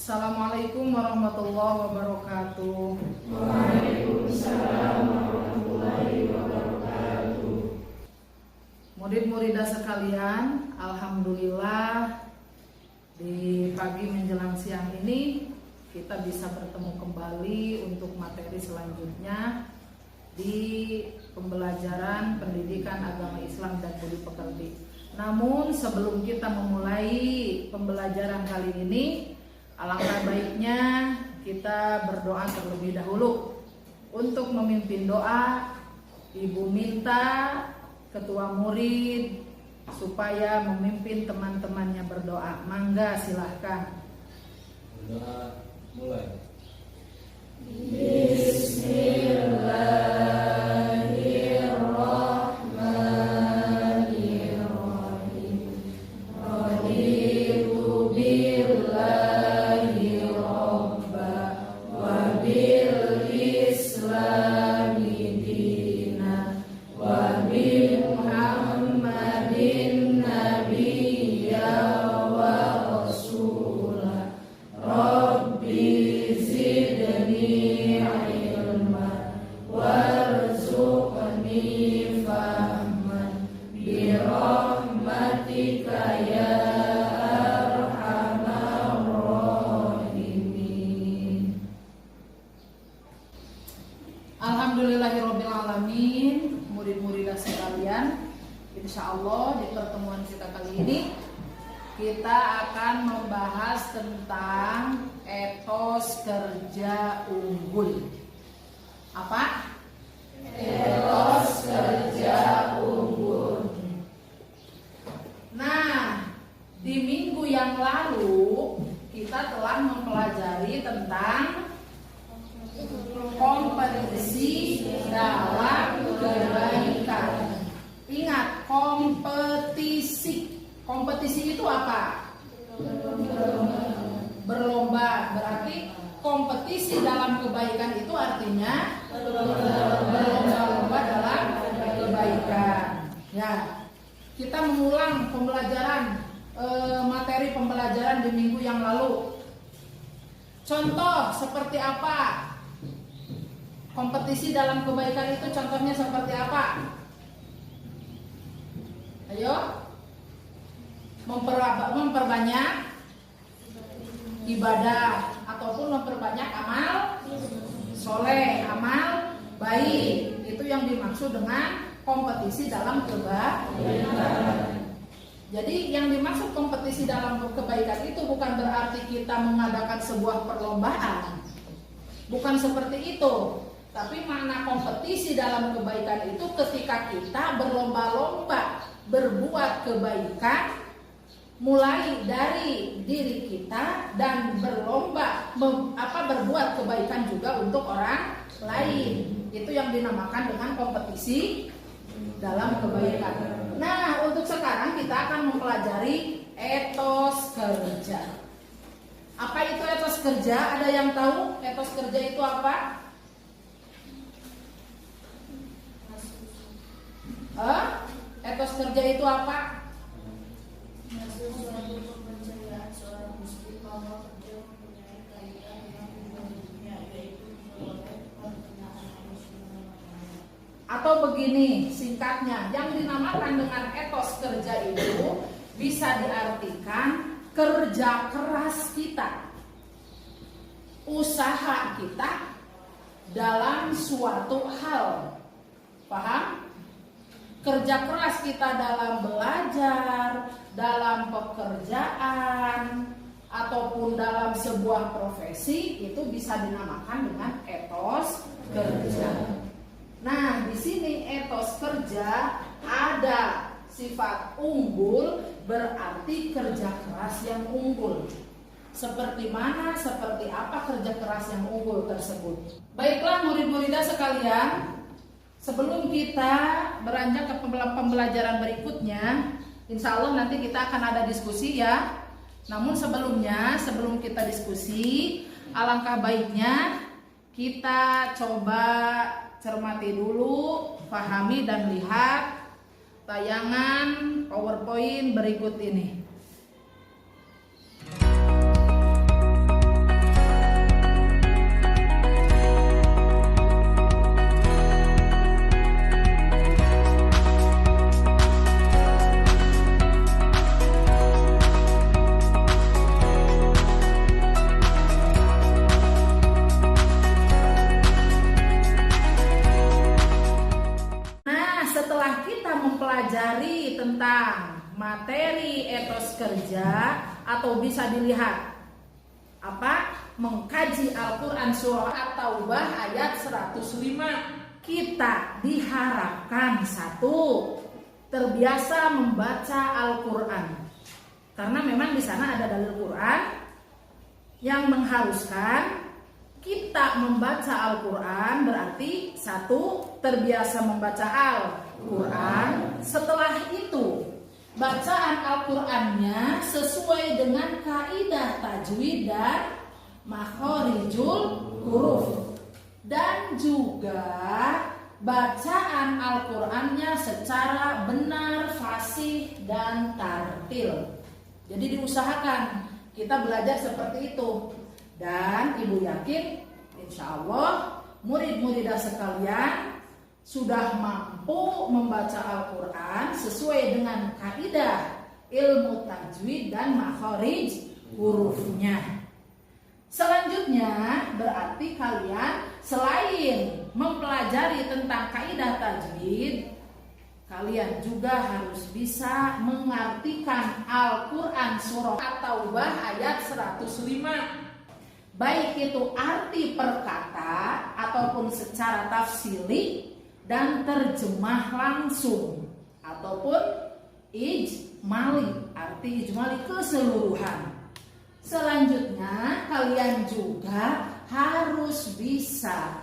Assalamualaikum warahmatullahi wabarakatuh. Waalaikumsalam warahmatullahi wabarakatuh. Murid-muridah sekalian, alhamdulillah di pagi menjelang siang ini kita bisa bertemu kembali untuk materi selanjutnya di pembelajaran pendidikan agama Islam dan budi pekerti. Namun sebelum kita memulai pembelajaran kali ini, alangkah baiknya kita berdoa terlebih dahulu. Untuk memimpin doa, Ibu minta ketua murid supaya memimpin teman-temannya berdoa. Mangga silahkan. Berdoa mulai. Bismillahirrahmanirrahim. Raditu billahi robba wa bil islami dina wa bi Muhammadin nabiyya wa rasulah. Rabbi zidni ilma warzuqni fahman bi rahmatika ya arhamar rahimin. Alhamdulillahirabbil alamin. Murid-muridah sekalian, insyaallah di pertemuan kita kali ini kita akan membahas tentang etos kerja unggul. Apa? Etos kerja unggul. Nah, di minggu yang lalu kita telah mempelajari tentang kompetisi dalam kebaikan. Ingat, kompetisi. Kompetisi itu apa? Berlomba. Berarti kompetisi dalam kebaikan itu artinya berlomba-lomba dalam kebaikan. Ya, kita mengulang pembelajaran materi pembelajaran di minggu yang lalu. Contoh seperti apa? Kompetisi dalam kebaikan itu contohnya seperti apa? Ayo. Memperbanyak ibadah ataupun memperbanyak amal soleh, amal baik. Itu yang dimaksud dengan kompetisi dalam kebaikan. Jadi yang dimaksud kompetisi dalam kebaikan itu bukan berarti kita mengadakan sebuah perlombaan, bukan seperti itu. Tapi makna kompetisi dalam kebaikan itu ketika kita berlomba-lomba berbuat kebaikan, mulai dari diri kita dan berlomba berbuat kebaikan juga untuk orang lain. Itu yang dinamakan dengan kompetisi dalam kebaikan. Nah, untuk sekarang kita akan mempelajari etos kerja. Apa itu etos kerja? Ada yang tahu etos kerja itu apa? Etos kerja itu apa? Suatu kepercayaan seorang muslim bahwa kerja mempunyai kaitan dengan hubungannya, yaitu memperoleh perkenaan Allah Subhanahu wa Ta'ala. Atau begini singkatnya, yang dinamakan dengan etos kerja itu bisa diartikan kerja keras kita, usaha kita dalam suatu hal. Paham? Kerja keras kita dalam belajar, dalam pekerjaan, ataupun dalam sebuah profesi itu bisa dinamakan dengan etos kerja. Nah, di sini etos kerja ada sifat unggul, berarti kerja keras yang unggul. Seperti mana, seperti apa kerja keras yang unggul tersebut? Baiklah murid-muridah sekalian, sebelum kita beranjak ke pembelajaran berikutnya, insya Allah nanti kita akan ada diskusi ya. Namun sebelumnya, sebelum kita diskusi, alangkah baiknya kita coba cermati dulu, pahami dan lihat tayangan PowerPoint berikut ini. materi etos kerja atau bisa dilihat mengkaji Al-Quran surah At-Taubah ayat 105. Kita diharapkan satu, terbiasa membaca Al-Quran, karena memang di sana ada dalil Quran yang mengharuskan kita membaca Al-Quran. Berarti satu, terbiasa membaca Al-Quran. Setelah itu bacaan Al-Qurannya sesuai dengan kaidah tajwid dan makhorijul huruf, dan juga bacaan Al-Qurannya secara benar, fasih dan tartil. Jadi diusahakan kita belajar seperti itu. Dan ibu yakin insya Allah murid-muridah sekalian sudah mampu membaca Al-Quran sesuai dengan kaidah ilmu tajwid dan makharij hurufnya. Selanjutnya berarti kalian selain mempelajari tentang kaidah tajwid, kalian juga harus bisa mengartikan Al-Quran surah At-Taubah ayat 105. Baik itu arti per kata ataupun secara tafsiri dan terjemah langsung, ataupun ijmali, arti ijmali keseluruhan. Selanjutnya kalian juga harus bisa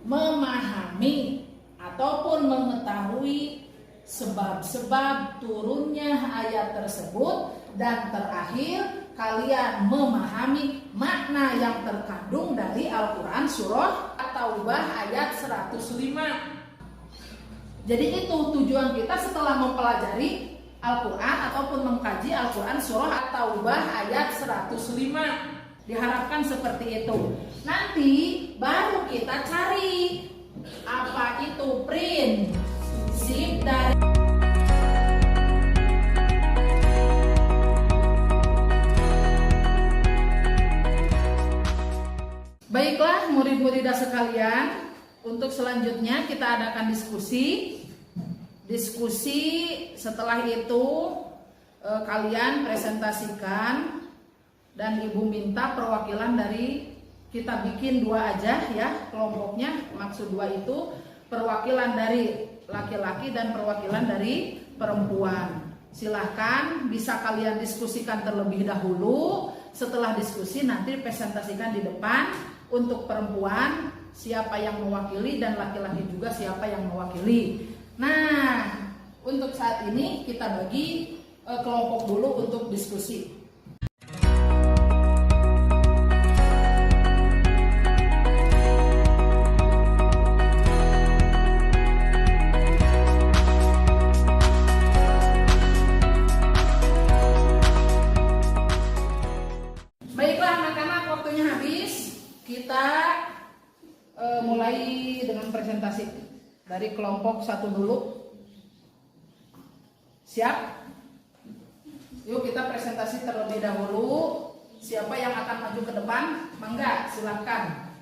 memahami ataupun mengetahui sebab-sebab turunnya ayat tersebut, dan terakhir kalian memahami makna yang terkandung dari Al-Quran surah At-Taubah ayat 105. Jadi itu tujuan kita setelah mempelajari Al-Quran ataupun mengkaji Al-Quran surah At-Taubah ayat 105. Diharapkan seperti itu. Nanti baru kita cari apa itu prinsip dari Baiklah murid-muridah sekalian, untuk selanjutnya kita adakan diskusi. Setelah itu kalian presentasikan, dan ibu minta perwakilan dari, kita bikin 2 aja ya kelompoknya. Maksud 2 itu perwakilan dari laki-laki dan perwakilan dari perempuan. Silahkan bisa kalian diskusikan terlebih dahulu. Setelah diskusi nanti presentasikan di depan. Untuk perempuan siapa yang mewakili dan laki-laki juga siapa yang mewakili. Nah, untuk saat ini kita bagi kelompok dulu untuk diskusi. Baiklah anak-anak, waktunya habis. Kita mulai dengan presentasi dari kelompok 1 dulu. Siap? Yuk kita presentasi terlebih dahulu. Siapa yang akan maju ke depan? Mangga, silakan.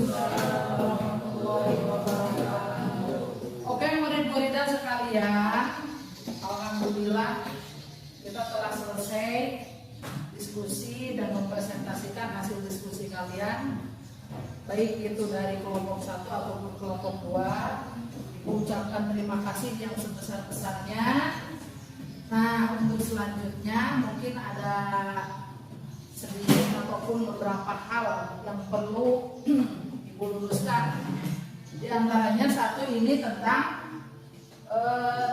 warahmatullahi wabarakatuh. Oke, murid-muridah sekalian, alhamdulillah kita telah selesai diskusi dan mempresentasikan hasil diskusi kalian, baik itu dari kelompok 1 ataupun kelompok 2. Ucapkan terima kasih yang sebesar-besarnya. Nah, untuk selanjutnya mungkin ada sedikit ataupun beberapa hal yang perlu Ibu luruskan. Di antaranya satu ini tentang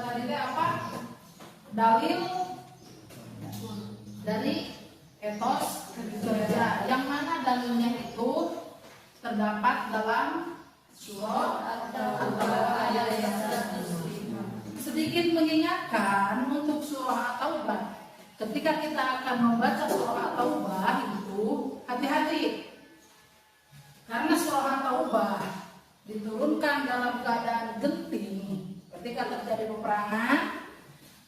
tadi apa? Dalil dari etos kerja, yang mana dalilnya itu terdapat dalam surah At-Taubah ayat yang 105. Sedikit mengingatkan untuk surah At-Taubah, ketika kita akan membaca surah At-Taubah itu hati-hati, karena surah At-Taubah diturunkan dalam keadaan genting ketika terjadi peperangan.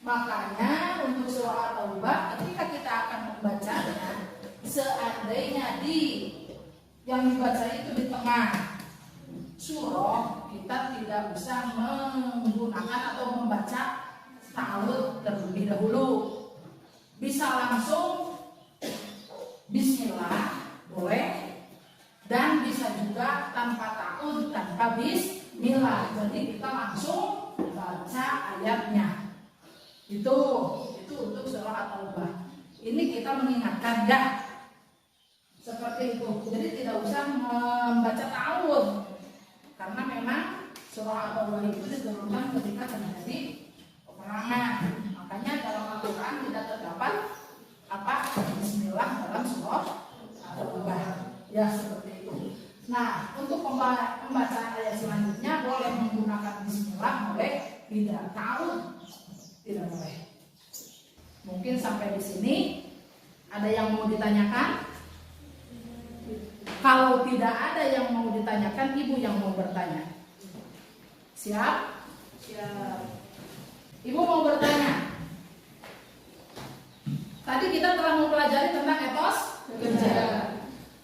Makanya untuk surah At-Taubah ketika kita akan membacanya, seandainya yang dibaca itu di tengah surah, kita tidak usah menggunakan atau membaca ta'awudz terlebih dahulu. Bisa langsung bismillah boleh, dan bisa juga tanpa ta'awudz, tanpa bismillah. Jadi kita langsung baca ayatnya. Itu untuk surah At-Taubah. Ini kita mengingatkan ya, seperti itu. Jadi tidak usah membaca ta'awudz, karena memang surah At-Taubah itu diturunkan ketika terjadi peperangan. Makanya dalam Al-Quran tidak terdapat bismillah dalam surah At-Taubah. Ya, seperti itu. Nah, untuk pembacaan ayat selanjutnya boleh menggunakan bismillah, boleh tidak. Ta'awudz tidak boleh. Mungkin sampai di sini ada yang mau ditanyakan? Kalau tidak ada yang mau ditanyakan, Ibu yang mau bertanya. Siap? Siap. Ibu mau bertanya. Tadi kita telah mempelajari tentang etos kerja.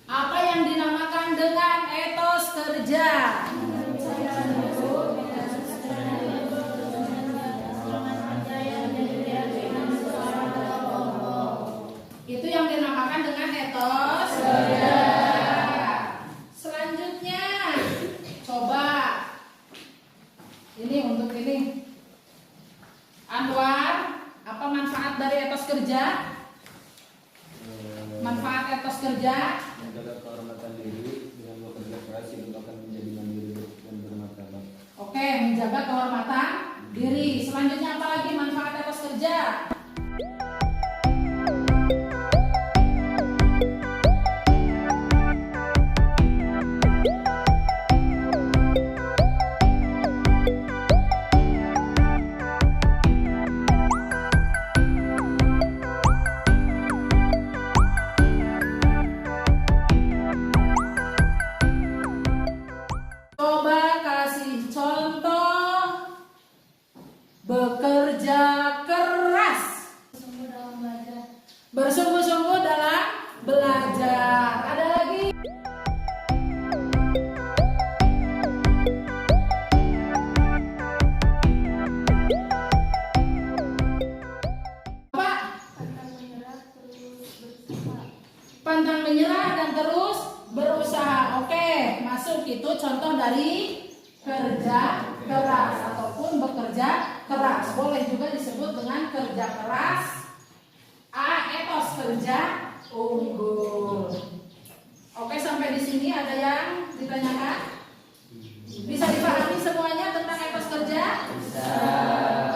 Apa yang dinamakan dengan etos kerja? Itu yang dinamakan dengan etos kerja. Selanjutnya, coba ini untuk ini, Anwar, apa manfaat dari etos kerja? Manfaat etos kerja: menjaga kehormatan diri dengan bekerja keras hidup akan menjadi mandiri dan bermartabat. Oke, menjaga kehormatan diri. Selanjutnya apa lagi manfaat etos kerja? Bekerja keras, bersungguh-sungguh dalam belajar. Ada lagi? Apa? Pantang menyerah dan terus berusaha. Oke, masuk itu contoh dari kerja keras ataupun bekerja keras. Boleh juga disebut dengan kerja keras. Etos kerja unggul. Oke, sampai di sini ada yang ditanyakan? Bisa dipahami semuanya tentang etos kerja? Bisa.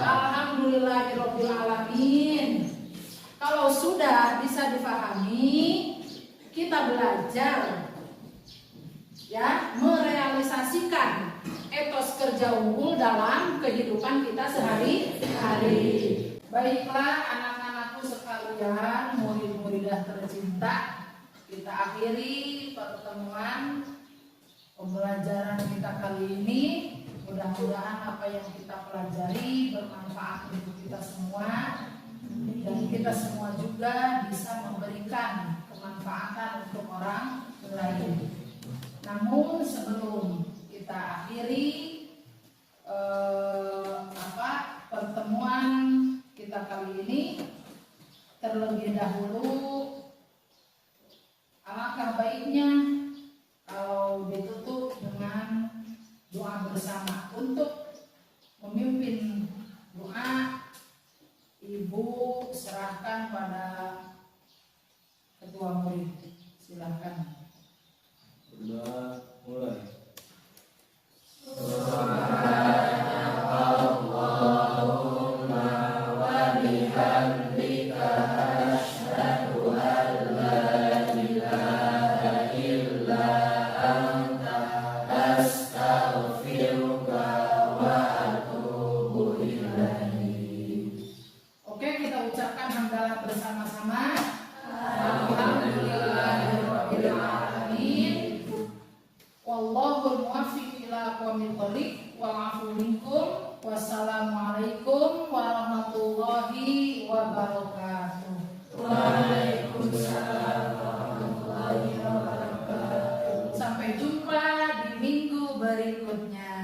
Alhamdulillahirabbil alamin. Kalau sudah bisa dipahami, kita belajar ya merealisasikan etos kerja unggul dalam kehidupan kita sehari-hari. Baiklah anak-anakku sekalian, murid-muridah tercinta, kita akhiri pertemuan pembelajaran kita kali ini. Mudah-mudahan apa yang kita pelajari bermanfaat untuk kita semua, dan kita semua juga bisa memberikan kemanfaatan untuk orang lain. Namun sebelum kita akhiri pertemuan kita kali ini, terlebih dahulu alangkah baiknya kalau ditutup dengan doa bersama. Untuk memimpin doa, Ibu serahkan pada ketua murid. Silakan. Berdoa mulai. Oke, kita ucapkan hamdalah bersama-sama. Alhamdulillahirabbil alamin. Wallahul muwaffiq ila aqwamit thoriq. Wa'afu minkum. Wassalamualaikum warahmatullahi wabarakatuh. Waalaikumsalam warahmatullahi wabarakatuh. Sampai jumpa di minggu berikutnya.